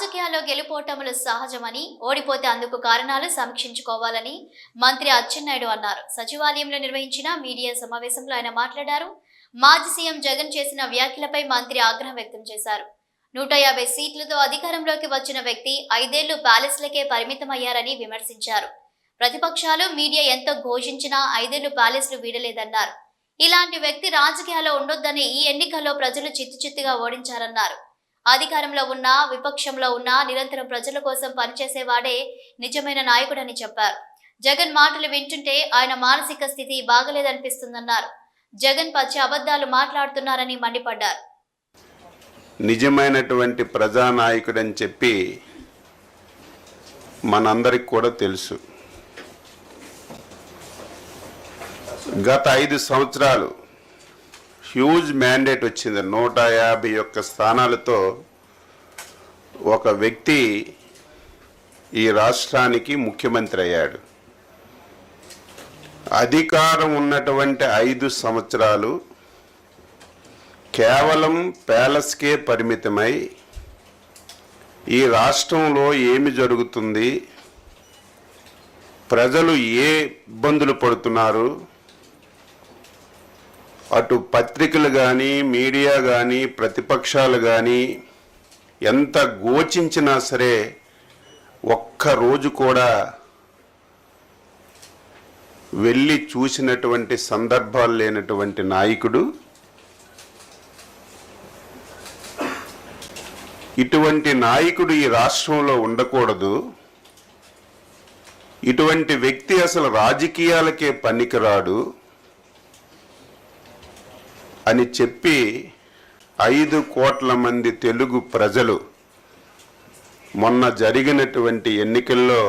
రాజకీయాల్లో గెలుపోటములు సహజమని, ఓడిపోతే అందుకు కారణాలు సమీక్షించుకోవాలని మంత్రి అచ్చెన్నాయుడు అన్నారు. సచివాలయంలో నిర్వహించిన మీడియా సమావేశంలో ఆయన మాట్లాడారు. మాజీ సీఎం జగన్ చేసిన వ్యాఖ్యలపై మంత్రి ఆగ్రహం వ్యక్తం చేశారు. 150 సీట్లతో అధికారంలోకి వచ్చిన వ్యక్తి 5 ఏళ్లు ప్యాలెస్లకే పరిమితమయ్యారని విమర్శించారు. ప్రతిపక్షాలు మీడియా ఎంతో ఘోషించినా 5 ఏళ్లు ప్యాలెస్లు వీడలేదన్నారు. ఇలాంటి వ్యక్తి రాజకీయాల్లో ఉండొద్దని ఈ ఎన్నికల్లో ప్రజలు చిత్తుచిత్తుగా ఓడించారన్నారు. అధికారంలో ఉన్నా విపక్షంలో ఉన్నా నిరంతరం ప్రజల కోసం పనిచేసేవాడే నిజమైన నాయకుడని చెప్పారు. జగన్ మాటలు వింటుంటే ఆయన మానసిక స్థితి బాగలేదనిపిస్తుందన్నారు. జగన్ పచ్చి అబద్ధాలు మాట్లాడుతున్నారని మండిపడ్డారు. నిజమైనటువంటి ప్రజానాయకుడని చెప్పి మనందరికి కూడా తెలుసు. గత 5 సంవత్సరాలు హ్యూజ్ మ్యాండేట్ వచ్చింది. 151 స్థానాలతో ఒక వ్యక్తి ఈ రాష్ట్రానికి ముఖ్యమంత్రి అయ్యాడు. అధికారం ఉన్నటువంటి 5 సంవత్సరాలు కేవలం ప్యాలెస్కే పరిమితమై ఈ రాష్ట్రంలో ఏమి జరుగుతుంది, ప్రజలు ఏ ఇబ్బందులు పడుతున్నారు, అటు పత్రికలు కానీ మీడియా కానీ ప్రతిపక్షాలు కానీ ఎంత ఘోషించినా సరే ఒక్కరోజు కూడా వెళ్ళి చూసినటువంటి సందర్భాలు లేనటువంటి నాయకుడు. ఇటువంటి నాయకుడు ఈ రాష్ట్రంలో ఉండకూడదు. ఇటువంటి వ్యక్తి అసలు రాజకీయాలకే పనికిరాడు అని చెప్పి 5 కోట్ల మంది తెలుగు ప్రజలు మొన్న జరిగినటువంటి ఎన్నికల్లో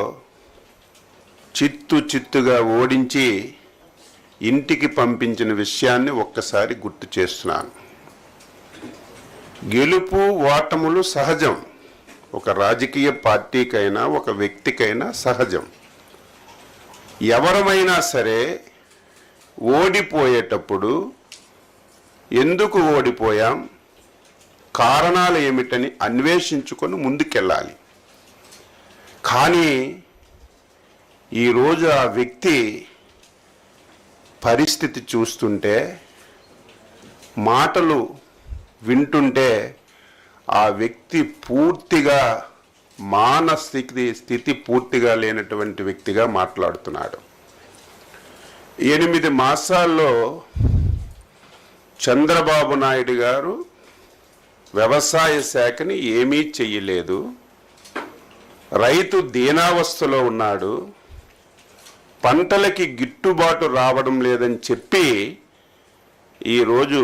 చిత్తుగా ఓడించి ఇంటికి పంపించిన విషయాన్ని ఒక్కసారి గుర్తు చేస్తున్నాను. గెలుపు ఓటములు సహజం. ఒక రాజకీయ పార్టీకైనా ఒక వ్యక్తికైనా సహజం. ఎవరమైనా సరే ఓడిపోయేటప్పుడు ఎందుకు ఓడిపోయాం, కారణాలు ఏమిటని అన్వేషించుకొని ముందుకెళ్ళాలి. కానీ ఈరోజు ఆ వ్యక్తి పరిస్థితి చూస్తుంటే, మాటలు వింటుంటే ఆ వ్యక్తి పూర్తిగా స్థితి పూర్తిగా లేనటువంటి వ్యక్తిగా మాట్లాడుతున్నాడు. 8 మాసాల్లో చంద్రబాబు నాయుడు గారు వ్యవసాయ శాఖని ఏమీ చెయ్యలేదు. రైతు దీనావస్థలో ఉన్నాడు. పంటలకి గిట్టుబాటు రావడం లేదని చెప్పి ఈరోజు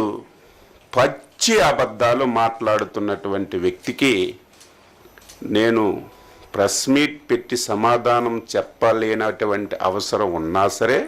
పచ్చి అబద్ధాలు మాట్లాడుతున్నటువంటి వ్యక్తికి నేను ప్రెస్ మీట్ పెట్టి సమాధానం చెప్పలేనటువంటి అవసరం ఉన్నా సరే